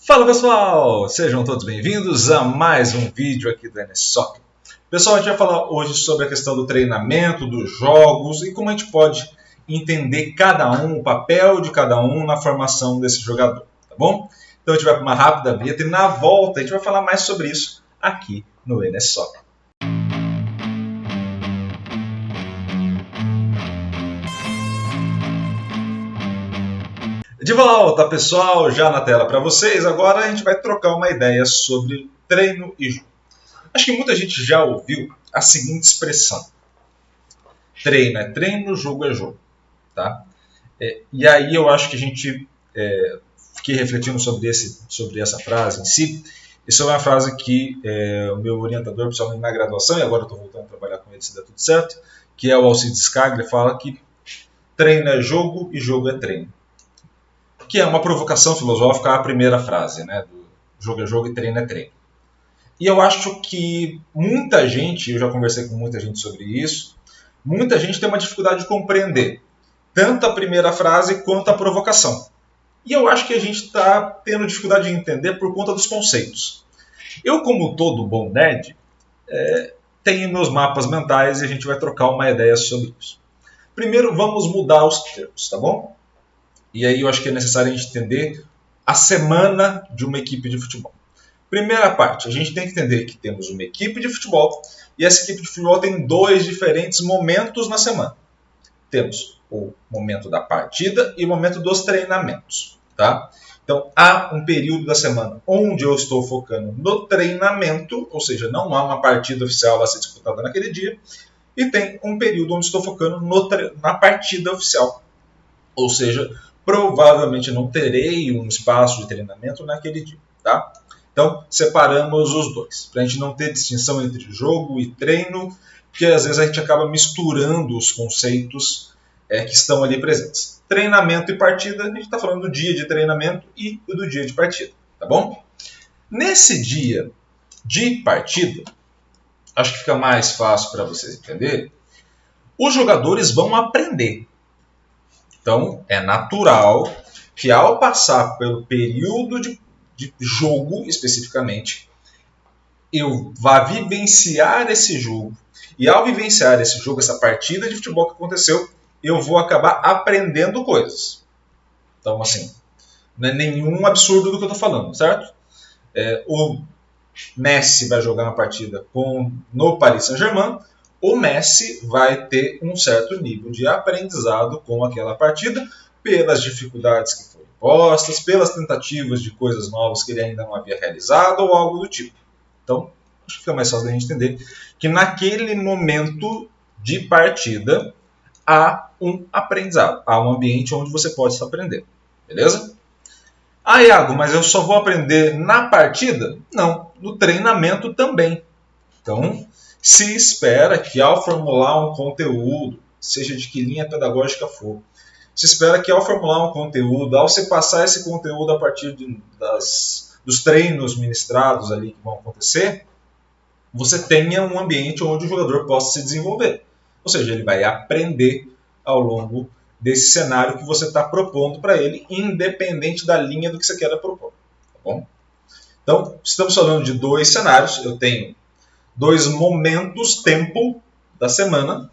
Fala pessoal, sejam todos bem-vindos a mais um vídeo aqui do NSoccer. Pessoal, a gente vai falar hoje sobre a questão do treinamento, dos jogos e como a gente pode entender cada um, o papel de cada um na formação desse jogador, tá bom? Então a gente vai para uma rápida vinheta e na volta a gente vai falar mais sobre isso aqui no NSoccer. De volta, pessoal, já na tela para vocês. Agora a gente vai trocar uma ideia sobre treino e jogo. Acho que muita gente já ouviu a seguinte expressão: treino é treino, jogo é jogo. Tá? E aí eu acho que a gente fiquei refletindo sobre essa frase em si. Isso é uma frase que o meu orientador, principalmente na graduação, e agora eu estou voltando a trabalhar com ele se der tudo certo, que é o Alcides Scaglia, fala que treino é jogo e jogo é treino. Que é uma provocação filosófica à primeira frase, né? Do jogo é jogo e treino é treino. E eu acho que muita gente, eu já conversei com muita gente sobre isso, muita gente tem uma dificuldade de compreender tanto a primeira frase quanto a provocação. E eu acho que a gente está tendo dificuldade de entender por conta dos conceitos. Eu, como todo bom nerd, tenho meus mapas mentais e a gente vai trocar uma ideia sobre isso. Primeiro, vamos mudar os termos, tá bom? E aí eu acho que é necessário a gente entender a semana de uma equipe de futebol. Primeira parte, a gente tem que entender que temos uma equipe de futebol e essa equipe de futebol tem dois diferentes momentos na semana. Temos o momento da partida e o momento dos treinamentos. Tá? Então há um período da semana onde eu estou focando no treinamento, ou seja, não há uma partida oficial a ser disputada naquele dia, e tem um período onde estou focando na partida oficial, ou seja, provavelmente não terei um espaço de treinamento naquele dia. Tá? Então, separamos os dois, para a gente não ter distinção entre jogo e treino, porque às vezes a gente acaba misturando os conceitos que estão ali presentes. Treinamento e partida, a gente está falando do dia de treinamento e do dia de partida. Tá bom? Nesse dia de partida, acho que fica mais fácil para vocês entenderem, os jogadores vão aprender. Então, é natural que ao passar pelo período de jogo, especificamente, eu vá vivenciar esse jogo. E ao vivenciar esse jogo, essa partida de futebol que aconteceu, eu vou acabar aprendendo coisas. Então, assim, não é nenhum absurdo do que eu estou falando, certo? O Messi vai jogar uma partida no Paris Saint-Germain, o Messi vai ter um certo nível de aprendizado com aquela partida, pelas dificuldades que foram postas, pelas tentativas de coisas novas que ele ainda não havia realizado ou algo do tipo. Então, acho que fica mais fácil da gente entender que naquele momento de partida há um aprendizado, há um ambiente onde você pode aprender. Beleza? Ah, Iago, mas eu só vou aprender na partida? Não, no treinamento também. Então, se espera que ao formular um conteúdo, seja de que linha pedagógica for, se espera que ao formular um conteúdo, ao se passar esse conteúdo a partir dos treinos ministrados ali que vão acontecer, você tenha um ambiente onde o jogador possa se desenvolver. Ou seja, ele vai aprender ao longo desse cenário que você está propondo para ele, independente da linha do que você queira propor. Tá bom? Então, estamos falando de dois cenários. Eu tenho dois momentos, tempo da semana.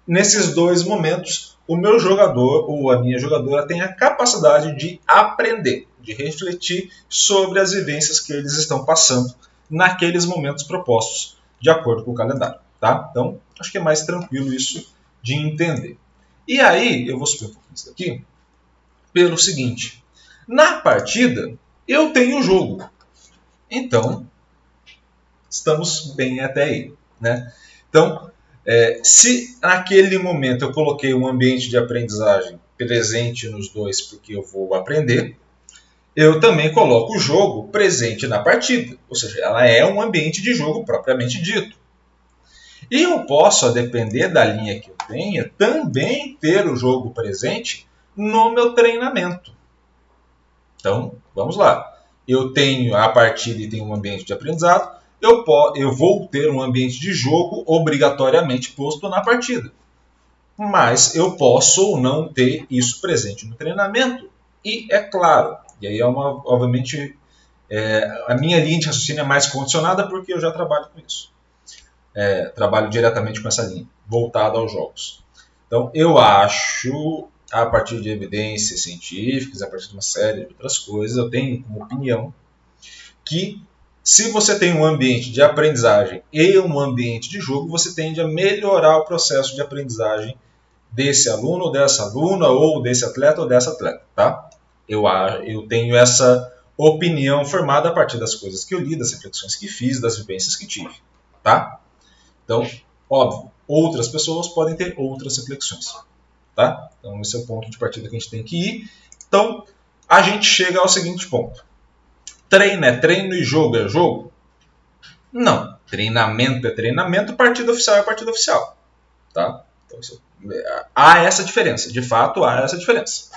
Nesses dois momentos, o meu jogador ou a minha jogadora tem a capacidade de aprender, de refletir sobre as vivências que eles estão passando naqueles momentos propostos, de acordo com o calendário. Tá? Então, acho que é mais tranquilo isso de entender. E aí, eu vou subir um pouquinho isso aqui, pelo seguinte: na partida, eu tenho o jogo. Então, estamos bem até aí. Né? Então, se naquele momento eu coloquei um ambiente de aprendizagem presente nos dois porque eu vou aprender, eu também coloco o jogo presente na partida. Ou seja, ela é um ambiente de jogo propriamente dito. E eu posso, a depender da linha que eu tenha, também ter o jogo presente no meu treinamento. Então, vamos lá. Eu tenho a partida e tenho um ambiente de aprendizado. Eu vou ter um ambiente de jogo obrigatoriamente posto na partida. Mas eu posso ou não ter isso presente no treinamento. E é claro, e aí obviamente A minha linha de raciocínio é mais condicionada porque eu já trabalho com isso. Trabalho diretamente com essa linha, voltada aos jogos. Então, eu acho, a partir de evidências científicas, a partir de uma série de outras coisas, eu tenho como opinião que se você tem um ambiente de aprendizagem e um ambiente de jogo, você tende a melhorar o processo de aprendizagem desse aluno, ou dessa aluna, ou desse atleta, ou dessa atleta. Tá? Eu tenho essa opinião formada a partir das coisas que eu li, das reflexões que fiz, das vivências que tive. Tá? Então, óbvio, outras pessoas podem ter outras reflexões. Tá? Então, esse é o ponto de partida que a gente tem que ir. Então, a gente chega ao seguinte ponto. Treino é treino e jogo é jogo? Não. Treinamento é treinamento, partida oficial é partida oficial. Tá? Então, há essa diferença. De fato, há essa diferença.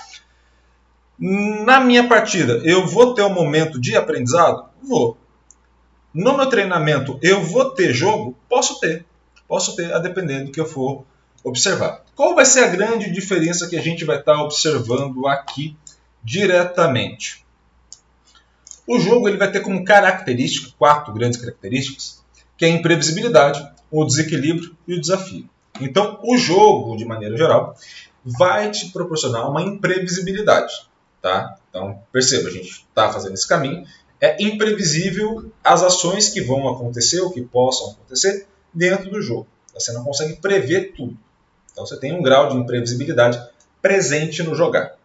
Na minha partida, eu vou ter um momento de aprendizado? Vou. No meu treinamento, eu vou ter jogo? Posso ter. Posso ter, a depender do que eu for observar. Qual vai ser a grande diferença que a gente vai estar observando aqui diretamente? O jogo ele vai ter como característica, 4 grandes características, que é a imprevisibilidade, o desequilíbrio e o desafio. Então, o jogo, de maneira geral, vai te proporcionar uma imprevisibilidade. Tá? Então, perceba, a gente está fazendo esse caminho. É imprevisível as ações que vão acontecer ou que possam acontecer dentro do jogo. Você não consegue prever tudo. Então, você tem um grau de imprevisibilidade presente no jogar.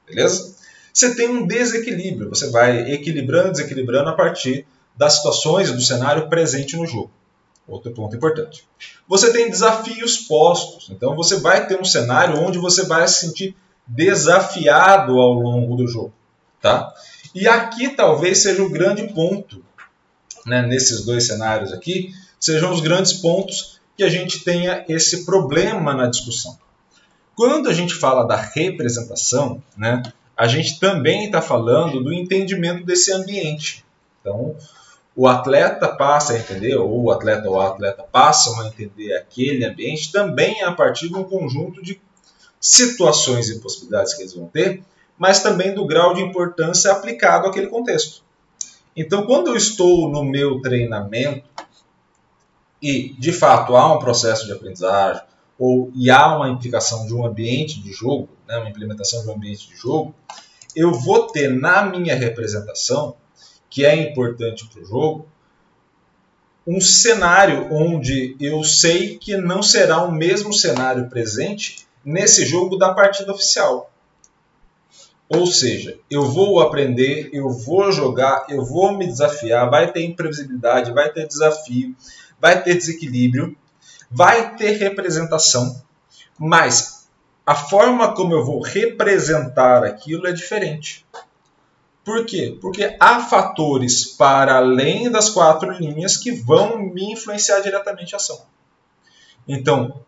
Beleza? Você tem um desequilíbrio. Você vai equilibrando, desequilibrando a partir das situações e do cenário presente no jogo. Outro ponto importante. Você tem desafios postos. Então, você vai ter um cenário onde você vai se sentir desafiado ao longo do jogo. Tá? E aqui talvez seja o grande ponto, né, nesses 2 cenários aqui, sejam os grandes pontos que a gente tenha esse problema na discussão. Quando a gente fala da representação, né, a gente também está falando do entendimento desse ambiente. Então, o atleta passa a entender, ou o atleta ou a atleta passam a entender aquele ambiente também a partir de um conjunto de situações e possibilidades que eles vão ter, mas também do grau de importância aplicado àquele contexto. Então, quando eu estou no meu treinamento e, de fato, há um processo de aprendizagem e há uma implicação de um ambiente de jogo, né, uma implementação de um ambiente de jogo, eu vou ter na minha representação, que é importante para o jogo, um cenário onde eu sei que não será o mesmo cenário presente nesse jogo da partida oficial. Ou seja, eu vou aprender, eu vou jogar, eu vou me desafiar, vai ter imprevisibilidade, vai ter desafio, vai ter desequilíbrio, vai ter representação, mas a forma como eu vou representar aquilo é diferente. Por quê? Porque há fatores para além das 4 linhas que vão me influenciar diretamente a ação. Então,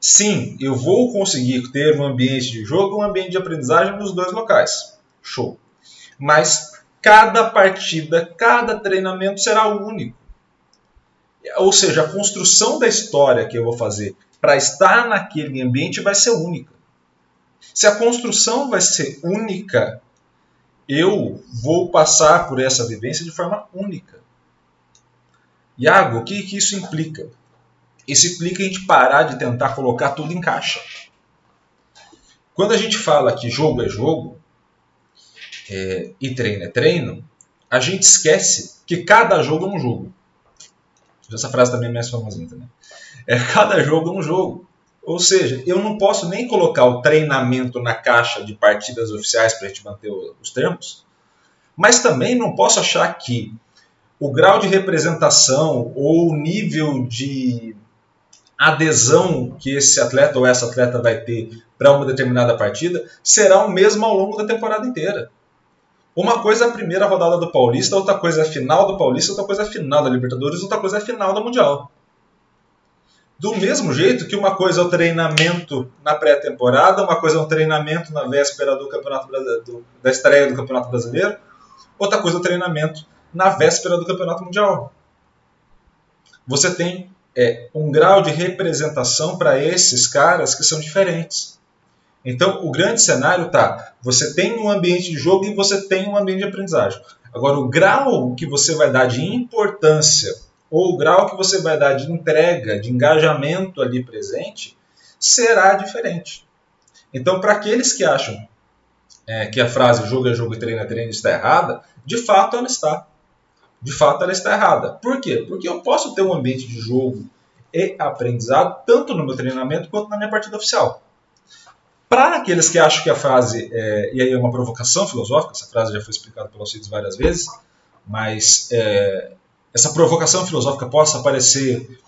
sim, eu vou conseguir ter um ambiente de jogo e um ambiente de aprendizagem nos 2 locais. Show. Mas cada partida, cada treinamento será único. Ou seja, a construção da história que eu vou fazer para estar naquele ambiente vai ser única. Se a construção vai ser única, eu vou passar por essa vivência de forma única. Iago, o que isso implica? Isso implica a gente parar de tentar colocar tudo em caixa. Quando a gente fala que jogo é jogo e treino é treino, a gente esquece que cada jogo é um jogo. Essa frase também é mais famosinha também. Cada jogo é um jogo. Ou seja, eu não posso nem colocar o treinamento na caixa de partidas oficiais para a gente manter os termos, mas também não posso achar que o grau de representação ou o nível de adesão que esse atleta ou essa atleta vai ter para uma determinada partida será o mesmo ao longo da temporada inteira. Uma coisa é a primeira rodada do Paulista, outra coisa é a final do Paulista, outra coisa é a final da Libertadores, outra coisa é a final da Mundial. Do mesmo jeito que uma coisa é o treinamento na pré-temporada, uma coisa é o treinamento na véspera do Campeonato da estreia do Campeonato Brasileiro, outra coisa é o treinamento na véspera do Campeonato Mundial. Você tem um grau de representação para esses caras que são diferentes. Então, o grande cenário está, você tem um ambiente de jogo e você tem um ambiente de aprendizagem. Agora, o grau que você vai dar de importância ou o grau que você vai dar de entrega, de engajamento ali presente, será diferente. Então, para aqueles que acham que a frase jogo é jogo e treino é treino está errada, de fato ela está. De fato ela está errada. Por quê? Porque eu posso ter um ambiente de jogo e aprendizado tanto no meu treinamento quanto na minha partida oficial. Para aqueles que acham que a frase, e aí é uma provocação filosófica, essa frase já foi explicada pelo Alcides várias vezes, mas essa provocação filosófica possa parecer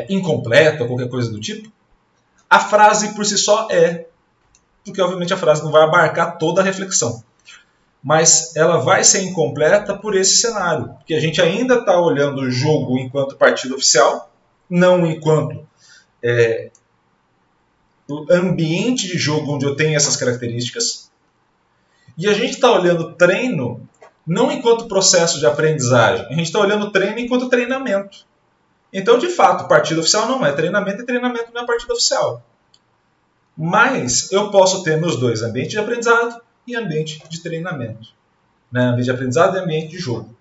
incompleta ou qualquer coisa do tipo, a frase por si só porque obviamente a frase não vai abarcar toda a reflexão. Mas ela vai ser incompleta por esse cenário, porque a gente ainda está olhando o jogo enquanto partida oficial, não enquanto o ambiente de jogo onde eu tenho essas características, e a gente está olhando treino não enquanto processo de aprendizagem, a gente está olhando treino enquanto treinamento. Então, de fato, partida oficial não é treinamento, e treinamento não é partida oficial. Mas eu posso ter meus dois, ambiente de aprendizado e ambiente de treinamento. Né? Ambiente de aprendizado e ambiente de jogo.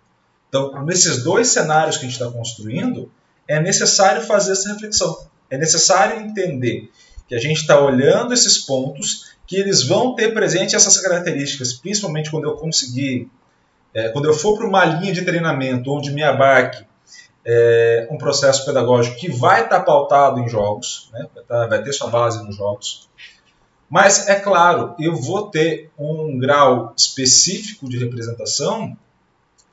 Então, nesses dois cenários que a gente está construindo, é necessário fazer essa reflexão. É necessário entender que a gente está olhando esses pontos, que eles vão ter presente essas características, principalmente quando eu conseguir, quando eu for para uma linha de treinamento onde me abarque um processo pedagógico que vai estar pautado em jogos, né? Vai ter sua base nos jogos. Mas, é claro, eu vou ter um grau específico de representação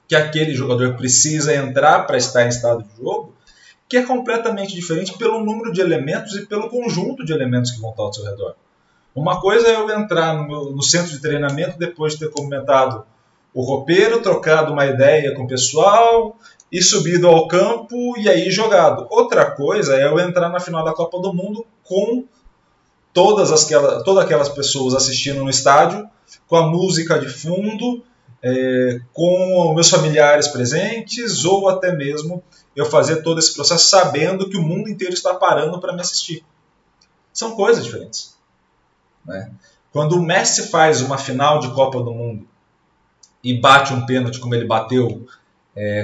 que aquele jogador precisa entrar para estar em estado de jogo, que é completamente diferente pelo número de elementos e pelo conjunto de elementos que vão estar ao seu redor. Uma coisa é eu entrar no centro de treinamento depois de ter comentado o roupeiro, trocado uma ideia com o pessoal e subido ao campo e aí jogado. Outra coisa é eu entrar na final da Copa do Mundo com todas aquelas pessoas assistindo no estádio, com a música de fundo, com meus familiares presentes, ou até mesmo eu fazer todo esse processo sabendo que o mundo inteiro está parando para me assistir. São coisas diferentes. Né? Quando o Messi faz uma final de Copa do Mundo e bate um pênalti como ele bateu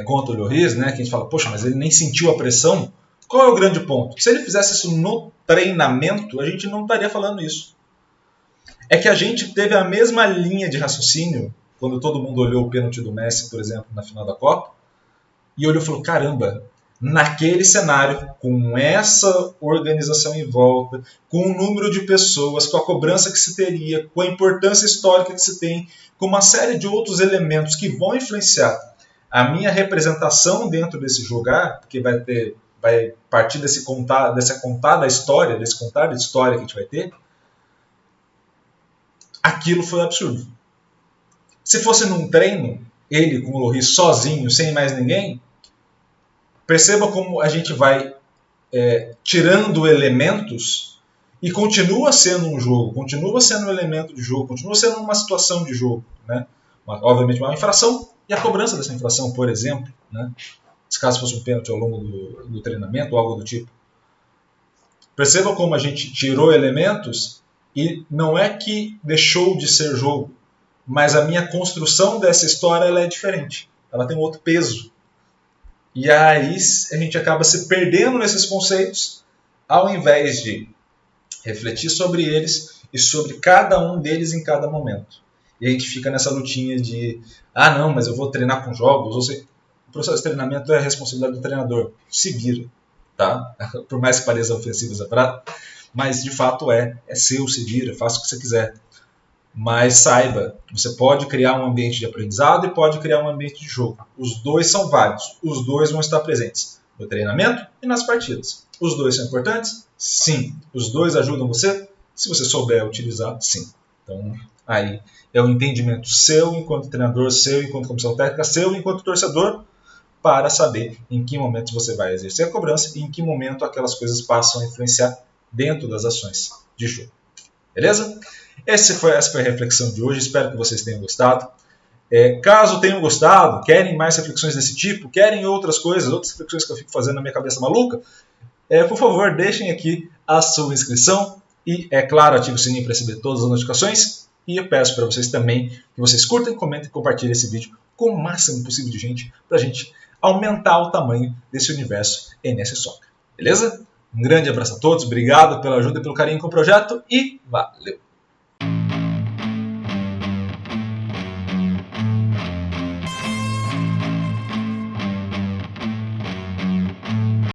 contra o Lloris, né, que a gente fala, poxa, mas ele nem sentiu a pressão. Qual é o grande ponto? Se ele fizesse isso no treinamento, a gente não estaria falando isso. É que a gente teve a mesma linha de raciocínio quando todo mundo olhou o pênalti do Messi, por exemplo, na final da Copa, e olhou e falou, caramba, naquele cenário, com essa organização em volta, com o número de pessoas, com a cobrança que se teria, com a importância histórica que se tem, com uma série de outros elementos que vão influenciar a minha representação dentro desse jogar, porque vai partir dessa contada história, desse contar de história que a gente vai ter, aquilo foi absurdo. Se fosse num treino, ele com o Lloris sozinho, sem mais ninguém, perceba como a gente vai tirando elementos e continua sendo um jogo, continua sendo um elemento de jogo, continua sendo uma situação de jogo. Né? Obviamente uma infração e a cobrança dessa infração, por exemplo, né? Se caso fosse um pênalti ao longo do treinamento ou algo do tipo. Perceba como a gente tirou elementos e não é que deixou de ser jogo, mas a minha construção dessa história ela é diferente. Ela tem um outro peso. E aí a gente acaba se perdendo nesses conceitos, ao invés de refletir sobre eles e sobre cada um deles em cada momento. E a gente fica nessa lutinha de, não, mas eu vou treinar com jogos. Ou seja, o processo de treinamento é a responsabilidade do treinador. Se vira, tá? Por mais que pareça ofensivo essa frase, mas de fato é seu, se vira, faça o que você quiser. Mas saiba, você pode criar um ambiente de aprendizado e pode criar um ambiente de jogo. Os dois são válidos, os dois vão estar presentes no treinamento e nas partidas. Os dois são importantes? Sim. Os dois ajudam você? Se você souber utilizar, sim. Então, aí é o entendimento seu enquanto treinador, seu enquanto comissão técnica, seu enquanto torcedor, para saber em que momento você vai exercer a cobrança e em que momento aquelas coisas passam a influenciar dentro das ações de jogo. Beleza? Essa foi a reflexão de hoje, espero que vocês tenham gostado. Caso tenham gostado, querem mais reflexões desse tipo, querem outras coisas, outras reflexões que eu fico fazendo na minha cabeça maluca, por favor, deixem aqui a sua inscrição e, é claro, ative o sininho para receber todas as notificações. E eu peço para vocês também que vocês curtem, comentem e compartilhem esse vídeo com o máximo possível de gente para a gente aumentar o tamanho desse universo NS Soccer. Beleza? Um grande abraço a todos, obrigado pela ajuda e pelo carinho com o projeto e valeu!